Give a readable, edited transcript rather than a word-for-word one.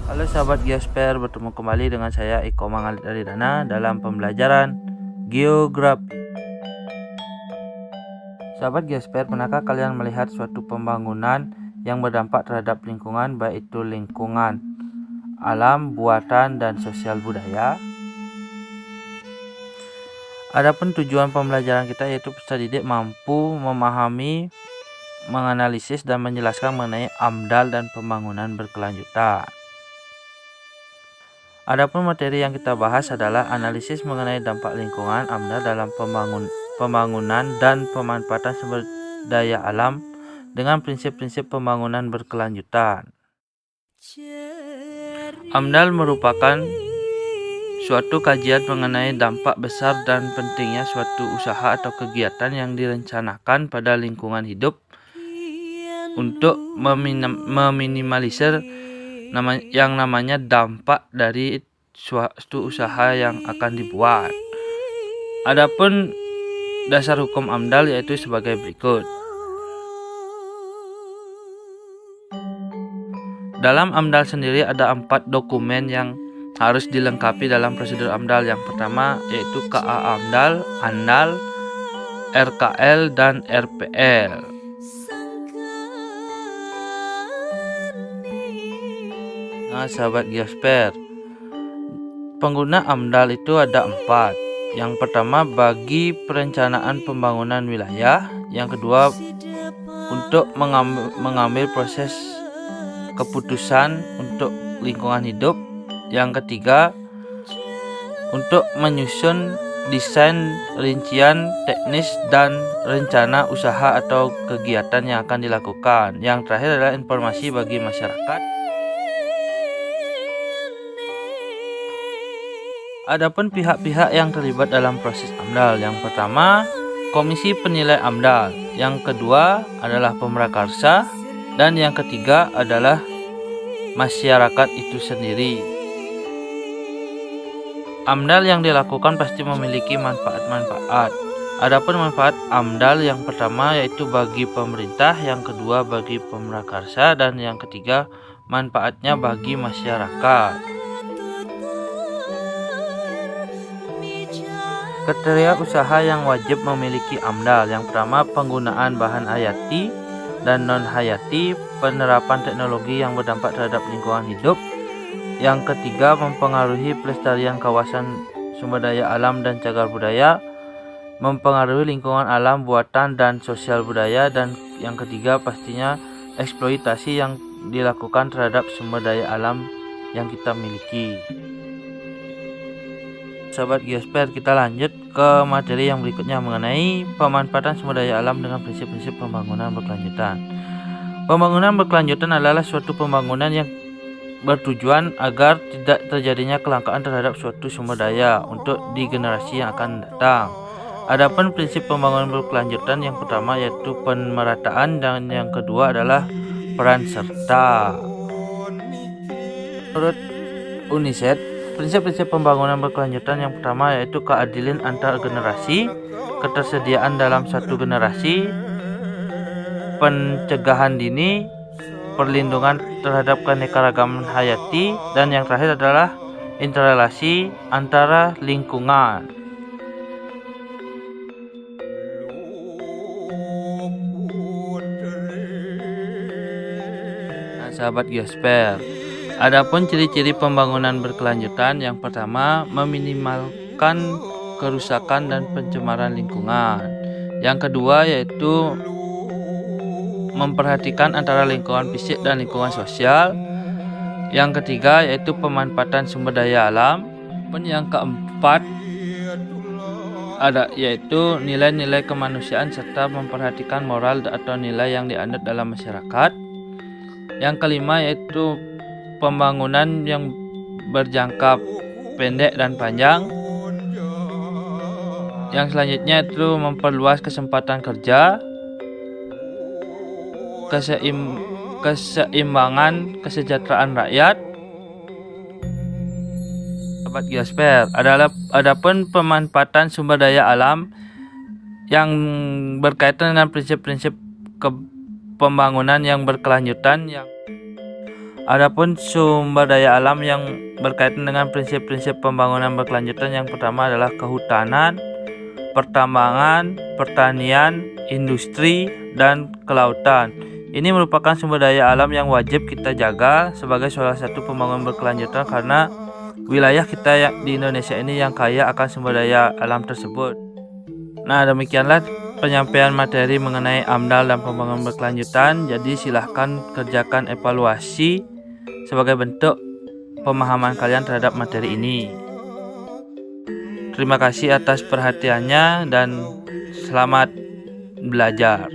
Halo sahabat Geosper, bertemu kembali dengan saya Iko Mangalit Aridana dalam pembelajaran geografi. Sahabat Geosper, pernahkah kalian melihat suatu pembangunan yang berdampak terhadap lingkungan, baik itu lingkungan alam, buatan, dan sosial budaya? Adapun tujuan pembelajaran kita yaitu peserta didik mampu memahami, menganalisis, dan menjelaskan mengenai AMDAL dan pembangunan berkelanjutan. Adapun materi yang kita bahas adalah analisis mengenai dampak lingkungan AMDAL dalam pembangunan dan pemanfaatan sumber daya alam dengan prinsip-prinsip pembangunan berkelanjutan. AMDAL merupakan suatu kajian mengenai dampak besar dan pentingnya suatu usaha atau kegiatan yang direncanakan pada lingkungan hidup untuk meminimalisir yang namanya dampak dari suatu usaha yang akan dibuat. Adapun dasar hukum AMDAL yaitu sebagai berikut. Dalam AMDAL sendiri ada 4 dokumen yang harus dilengkapi dalam prosedur AMDAL. Yang pertama yaitu KA AMDAL, ANDAL, RKL, dan RPL. Nah, sahabat Geosper, pengguna AMDAL itu ada 4. Yang pertama bagi perencanaan pembangunan wilayah. Yang kedua untuk mengambil proses keputusan untuk lingkungan hidup. Yang ketiga untuk menyusun desain rincian teknis dan rencana usaha atau kegiatan yang akan dilakukan. Yang terakhir adalah informasi bagi masyarakat. Adapun pihak-pihak yang terlibat dalam proses AMDAL. Yang pertama, Komisi Penilai AMDAL. Yang kedua adalah pemrakarsa. Dan yang ketiga adalah masyarakat itu sendiri. AMDAL yang dilakukan pasti memiliki manfaat-manfaat. Adapun manfaat AMDAL yang pertama yaitu bagi pemerintah, yang kedua bagi pemrakarsa, dan yang ketiga manfaatnya bagi masyarakat. Kriteria usaha yang wajib memiliki AMDAL. Yang pertama penggunaan bahan hayati dan non-hayati, penerapan teknologi yang berdampak terhadap lingkungan hidup. Yang ketiga mempengaruhi pelestarian kawasan sumber daya alam dan cagar budaya, mempengaruhi lingkungan alam, buatan, dan sosial budaya. Dan yang ketiga pastinya eksploitasi yang dilakukan terhadap sumber daya alam yang kita miliki. Sahabat Geosper, kita lanjut ke materi yang berikutnya mengenai pemanfaatan sumber daya alam dengan prinsip-prinsip pembangunan berkelanjutan. Pembangunan berkelanjutan adalah suatu pembangunan yang bertujuan agar tidak terjadinya kelangkaan terhadap suatu sumber daya untuk di generasi yang akan datang. Adapun prinsip pembangunan berkelanjutan yang pertama yaitu pemerataan, dan yang kedua adalah peran serta. Menurut UNICEF, prinsip-prinsip pembangunan berkelanjutan yang pertama yaitu keadilan antar generasi, ketersediaan dalam satu generasi, pencegahan dini, perlindungan terhadap keanekaragaman hayati, dan yang terakhir adalah interrelasi antara lingkungan. Nah, sahabat Geosper, adapun ciri-ciri pembangunan berkelanjutan yang pertama meminimalkan kerusakan dan pencemaran lingkungan. Yang kedua yaitu memperhatikan antara lingkungan fisik dan lingkungan sosial. Yang ketiga yaitu pemanfaatan sumber daya alam. Yang keempat ada yaitu nilai-nilai kemanusiaan serta memperhatikan moral atau nilai yang dianut dalam masyarakat. Yang kelima yaitu pembangunan yang berjangka pendek dan panjang. Yang selanjutnya itu memperluas kesempatan kerja, keseimbangan kesejahteraan rakyat. Sahabat Geosper, adapun pemanfaatan sumber daya alam yang berkaitan dengan prinsip-prinsip pembangunan yang berkelanjutan yang Adapun sumber daya alam yang berkaitan dengan prinsip-prinsip pembangunan berkelanjutan, yang pertama adalah kehutanan, pertambangan, pertanian, industri, dan kelautan. Ini merupakan sumber daya alam yang wajib kita jaga sebagai salah satu pembangunan berkelanjutan, karena wilayah kita di Indonesia ini yang kaya akan sumber daya alam tersebut. Nah, demikianlah penyampaian materi mengenai AMDAL dan pembangunan berkelanjutan. Jadi silahkan kerjakan evaluasi sebagai bentuk pemahaman kalian terhadap materi ini. Terima kasih atas perhatiannya dan selamat belajar.